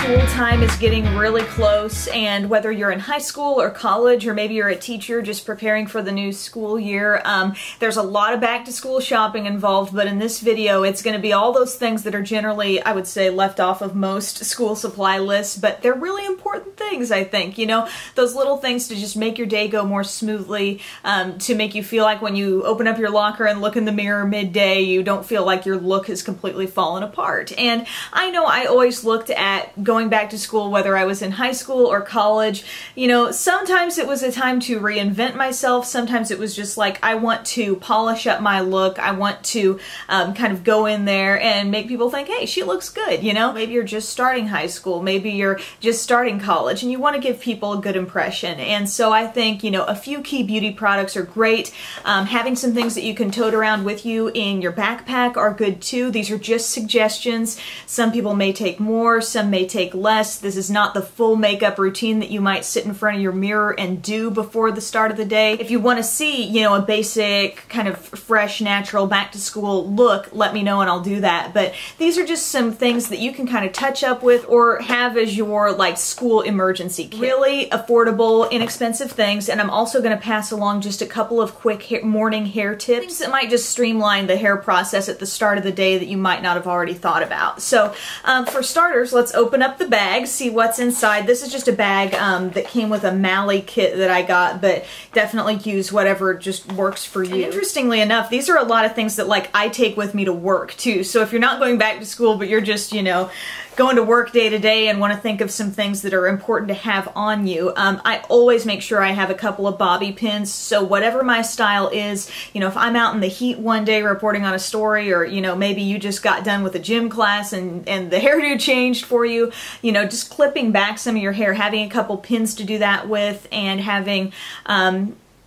school time is getting really close, and whether you're in high school or college, or maybe you're a teacher just preparing for the new school year, there's a lot of back to school shopping involved, but in this video it's going to be all those things that are generally, I would say, left off of most school supply lists, but they're really important things, I think. You know, those little things to just make your day go more smoothly, to make you feel like when you open up your locker and look in the mirror midday, you don't feel like your look has completely fallen apart. And I know I always looked at going back to school, whether I was in high school or college, you know, sometimes it was a time to reinvent myself. Sometimes it was just like, I want to polish up my look. I want to kind of go in there and make people think, hey, she looks good, you know? Maybe you're just starting high school. Maybe you're just starting college and you want to give people a good impression. And so I think, you know, a few key beauty products are great. Having some things that you can tote around with you in your backpack are good too. These are just suggestions. Some people may take more, some may take less. This is not the full makeup routine that you might sit in front of your mirror and do before the start of the day. If you want to see, you know, a basic kind of fresh, natural back to school look, let me know and I'll do that. But these are just some things that you can kind of touch up with or have as your like school emergency kit. Really affordable, inexpensive things, and I'm also going to pass along just a couple of quick morning hair tips. Things that might just streamline the hair process at the start of the day that you might not have already thought about. So for starters, let's open up the bag, see what's inside. This is just a bag that came with a Mally kit that I got, but definitely use whatever just works for you. And interestingly enough, these are a lot of things that like I take with me to work too. So if you're not going back to school, but you're just, you know, going to work day to day and want to think of some things that are important to have on you, I always make sure I have a couple of bobby pins. So whatever my style is, you know, if I'm out in the heat one day reporting on a story, or, you know, maybe you just got done with a gym class and the hairdo changed for you, you know, just clipping back some of your hair, having a couple pins to do that with, and having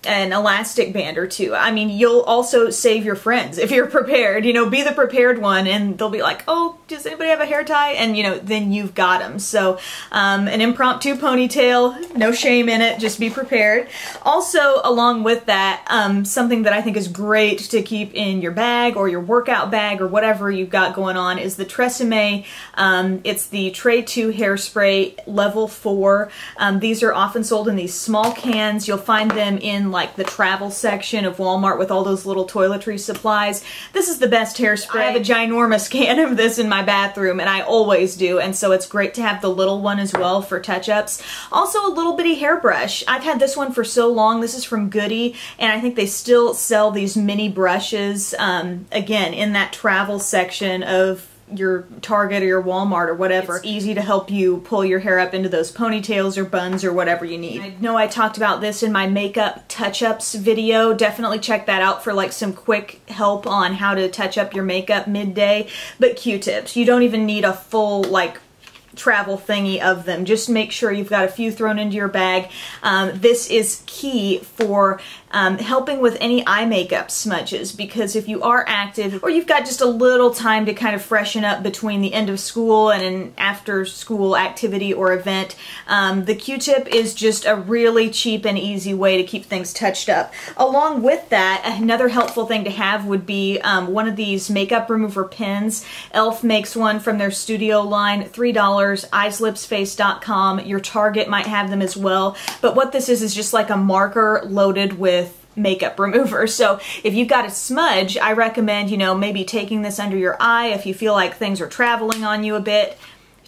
an elastic band or two. I mean, you'll also save your friends if you're prepared. You know, be the prepared one and they'll be like, oh, does anybody have a hair tie? And, you know, then you've got them. So an impromptu ponytail, no shame in it, just be prepared. Also, along with that, something that I think is great to keep in your bag or your workout bag or whatever you've got going on is the Tresemme. It's the Tray 2 hairspray level 4. These are often sold in these small cans. You'll find them in like the travel section of Walmart with all those little toiletry supplies. This is the best hairspray. I have a ginormous can of this in my bathroom, and I always do, and so it's great to have the little one as well for touch-ups. Also a little bitty hairbrush. I've had this one for so long. This is from Goody, and I think they still sell these mini brushes, again, in that travel section of your Target or your Walmart or whatever. It's easy to help you pull your hair up into those ponytails or buns or whatever you need. I know I talked about this in my makeup touch-ups video. Definitely check that out for like some quick help on how to touch up your makeup midday. But Q-tips, you don't even need a full like travel thingy of them. Just make sure you've got a few thrown into your bag. This is key for helping with any eye makeup smudges, because if you are active or you've got just a little time to kind of freshen up between the end of school and an after school activity or event, the Q-tip is just a really cheap and easy way to keep things touched up. Along with that, another helpful thing to have would be one of these makeup remover pens. e.l.f. makes one from their studio line, $3, eyeslipsface.com. Your Target might have them as well, but what this is just like a marker loaded with makeup remover. So if you've got a smudge, I recommend, you know, maybe taking this under your eye if you feel like things are traveling on you a bit.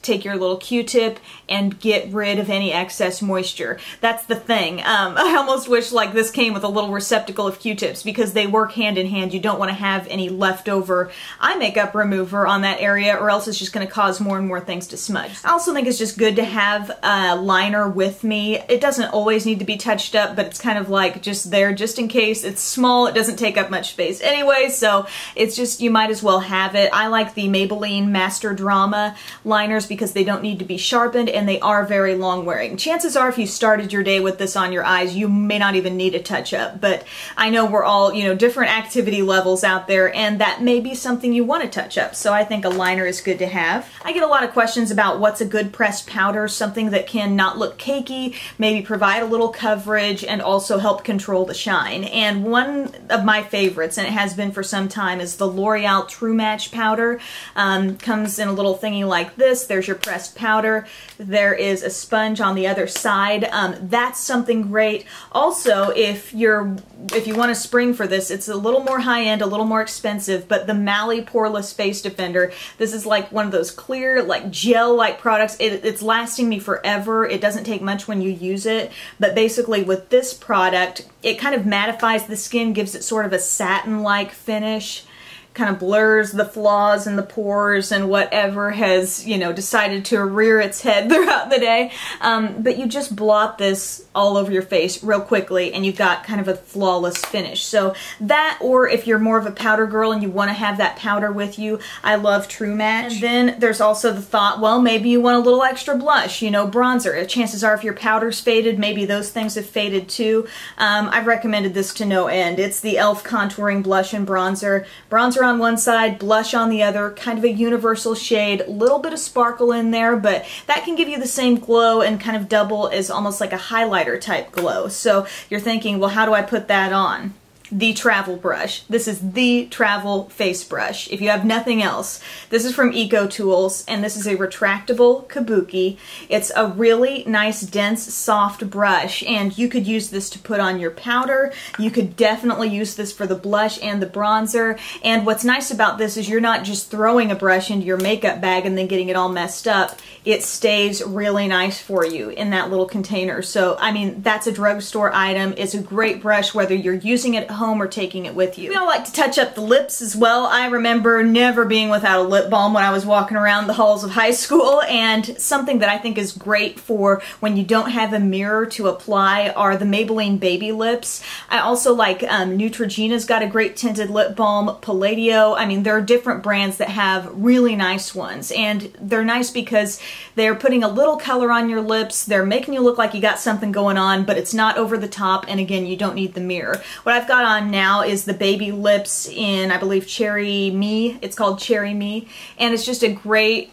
Take your little Q-tip and get rid of any excess moisture. That's the thing. I almost wish like this came with a little receptacle of Q-tips, because they work hand in hand. You don't want to have any leftover eye makeup remover on that area, or else it's just going to cause more and more things to smudge. I also think it's just good to have a liner with me. It doesn't always need to be touched up, but it's kind of like just there just in case. It's small, it doesn't take up much space anyway, so it's just, you might as well have it. I like the Maybelline Master Drama liners because they don't need to be sharpened and they are very long wearing. Chances are if you started your day with this on your eyes, you may not even need a touch up, but I know we're all, you know, different activity levels out there, and that may be something you want to touch up, so I think a liner is good to have. I get a lot of questions about what's a good pressed powder, something that can not look cakey, maybe provide a little coverage, and also help control the shine. And one of my favorites, and it has been for some time, is the L'Oreal True Match powder. Comes in a little thingy like this. There's There's your pressed powder. There is a sponge on the other side. That's something great. Also, if you want to spring for this, it's a little more high-end, a little more expensive, but the Mally Poreless Face Defender, this is like one of those clear, like gel-like products. It's lasting me forever. It doesn't take much when you use it, but basically with this product, it kind of mattifies the skin, gives it sort of a satin-like finish, kind of blurs the flaws and the pores and whatever has, you know, decided to rear its head throughout the day. But you just blot this all over your face real quickly and you've got kind of a flawless finish. So that, or if you're more of a powder girl and you want to have that powder with you, I love True Match. And then there's also the thought, well, maybe you want a little extra blush, you know, bronzer. Chances are if your powder's faded, maybe those things have faded too. I've recommended this to no end. It's the e.l.f. Contouring Blush and Bronzer. Bronzer on one side, blush on the other, kind of a universal shade, a little bit of sparkle in there, but that can give you the same glow and kind of double as almost like a highlighter type glow. So you're thinking, well, how do I put that on? The travel brush. This is the travel face brush. If you have nothing else, this is from Eco Tools, and this is a retractable kabuki. It's a really nice, dense, soft brush, and you could use this to put on your powder. You could definitely use this for the blush and the bronzer. And what's nice about this is you're not just throwing a brush into your makeup bag and then getting it all messed up. It stays really nice for you in that little container. So, I mean, that's a drugstore item. It's a great brush whether you're using it at home or taking it with you. We all like to touch up the lips as well. I remember never being without a lip balm when I was walking around the halls of high school, and something that I think is great for when you don't have a mirror to apply are the Maybelline Baby Lips. I also like Neutrogena's got a great tinted lip balm, Palladio. I mean, there are different brands that have really nice ones, and they're nice because they're putting a little color on your lips. They're making you look like you got something going on, but it's not over the top, and again, you don't need the mirror. What I've got on now is the Baby Lips in, I believe, Cherry Me. It's called Cherry Me, and it's just a great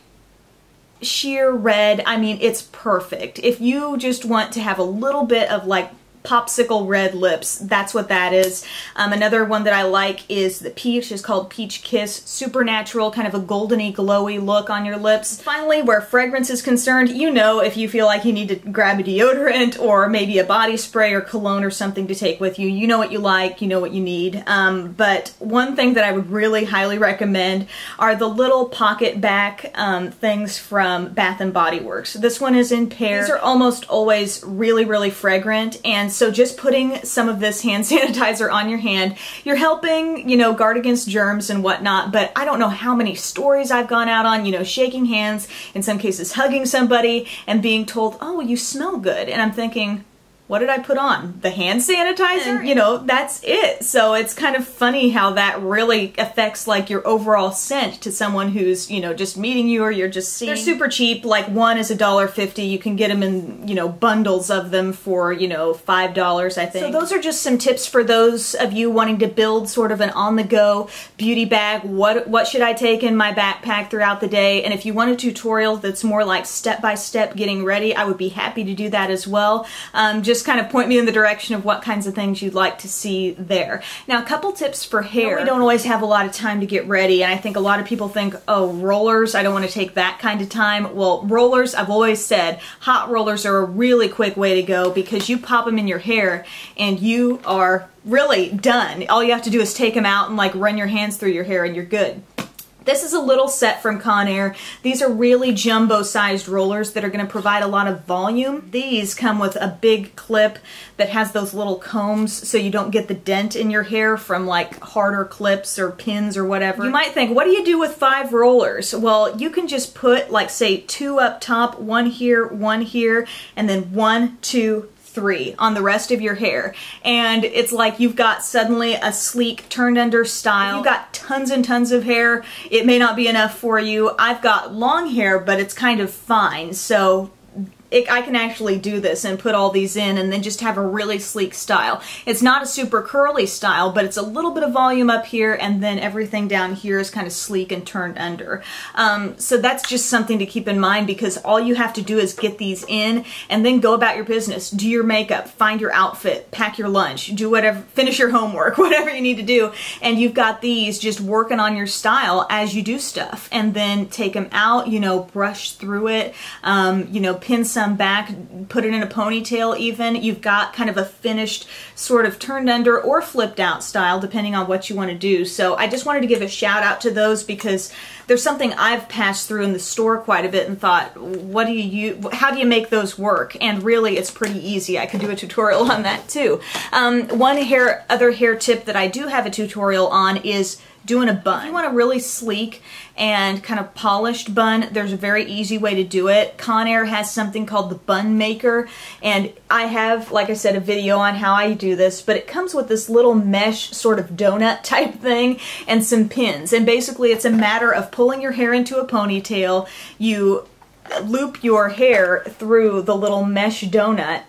sheer red. I mean, it's perfect. If you just want to have a little bit of like popsicle red lips, that's what that is. Another one that I like is the Peach. It's called Peach Kiss. Super natural, kind of a goldeny, glowy look on your lips. Finally, where fragrance is concerned, you know, if you feel like you need to grab a deodorant or maybe a body spray or cologne or something to take with you, you know what you like, you know what you need. But one thing that I would really highly recommend are the little pocket back things from Bath & Body Works. This one is in pear. These are almost always really, really fragrant, and so just putting some of this hand sanitizer on your hand, you're helping, you know, guard against germs and whatnot, but I don't know how many stories I've gone out on, you know, shaking hands, in some cases hugging somebody, and being told, oh, you smell good. And I'm thinking, what did I put on? The hand sanitizer? And, you know, that's it. So it's kind of funny how that really affects like your overall scent to someone who's, you know, just meeting you or you're just seeing. They're super cheap. Like one is $1.50. You can get them in, you know, bundles of them for, you know, $5, I think. So those are just some tips for those of you wanting to build sort of an on-the-go beauty bag. What should I take in my backpack throughout the day? And if you want a tutorial that's more like step-by-step getting ready, I would be happy to do that as well. Just kind of point me in the direction of what kinds of things you'd like to see there. Now, a couple tips for hair. We don't always have a lot of time to get ready, and I think a lot of people think, oh, rollers, I don't want to take that kind of time. Well, rollers, I've always said, hot rollers are a really quick way to go because you pop them in your hair and you are really done. All you have to do is take them out and like run your hands through your hair and you're good. This is a little set from Conair. These are really jumbo-sized rollers that are going to provide a lot of volume. These come with a big clip that has those little combs so you don't get the dent in your hair from like harder clips or pins or whatever. You might think, what do you do with 5 rollers? Well, you can just put like say 2 up top, 1 here, and then 1, 2, 3 on the rest of your hair, and it's like you've got suddenly a sleek turned under style. You've got tons and tons of hair, it may not be enough for you. I've got long hair, but it's kind of fine, so I can actually do this and put all these in and then just have a really sleek style. It's not a super curly style, but it's a little bit of volume up here, and then everything down here is kind of sleek and turned under. So that's just something to keep in mind, because all you have to do is get these in and then go about your business. Do your makeup, find your outfit, pack your lunch, do whatever, finish your homework, whatever you need to do, and you've got these just working on your style as you do stuff. And then take them out, you know, brush through it, you know, pin some back, put it in a ponytail even. You've got kind of a finished sort of turned under or flipped out style depending on what you want to do. So I just wanted to give a shout out to those, because there's something I've passed through in the store quite a bit and thought, how do you make those work? And really it's pretty easy. I could do a tutorial on that too. One other hair tip that I do have a tutorial on is doing a bun. If you want a really sleek and kind of polished bun, there's a very easy way to do it. Conair has something called the Bun Maker, and I have, like I said, a video on how I do this, but it comes with this little mesh sort of donut type thing and some pins. And basically it's a matter of pulling your hair into a ponytail, you loop your hair through the little mesh donut,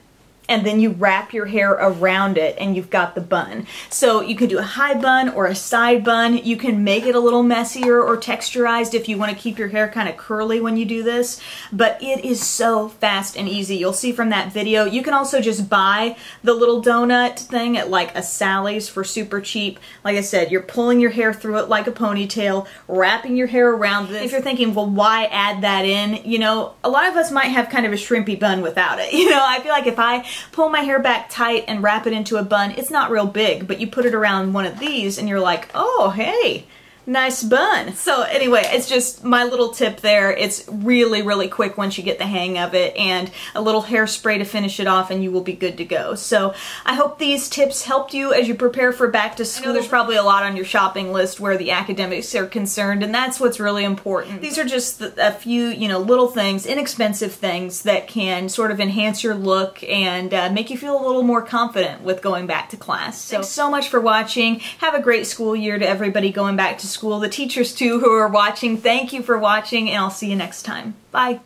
and then you wrap your hair around it and you've got the bun. So you can do a high bun or a side bun. You can make it a little messier or texturized if you want to keep your hair kind of curly when you do this, but it is so fast and easy. You'll see from that video. You can also just buy the little donut thing at like a Sally's for super cheap. Like I said, you're pulling your hair through it like a ponytail, wrapping your hair around this. If you're thinking, well, why add that in? You know, a lot of us might have kind of a shrimpy bun without it. You know, I feel like if I pull my hair back tight and wrap it into a bun, it's not real big, but you put it around one of these and you're like, oh, hey, nice bun. So anyway, it's just my little tip there. It's really, really quick once you get the hang of it, and a little hairspray to finish it off and you will be good to go. So I hope these tips helped you as you prepare for back to school. I know there's probably a lot on your shopping list where the academics are concerned, and that's what's really important. These are just a few, you know, little things, inexpensive things that can sort of enhance your look and make you feel a little more confident with going back to class. So thanks so much for watching. Have a great school year to everybody going back to school. The teachers too who are watching, thank you for watching, and I'll see you next time. Bye.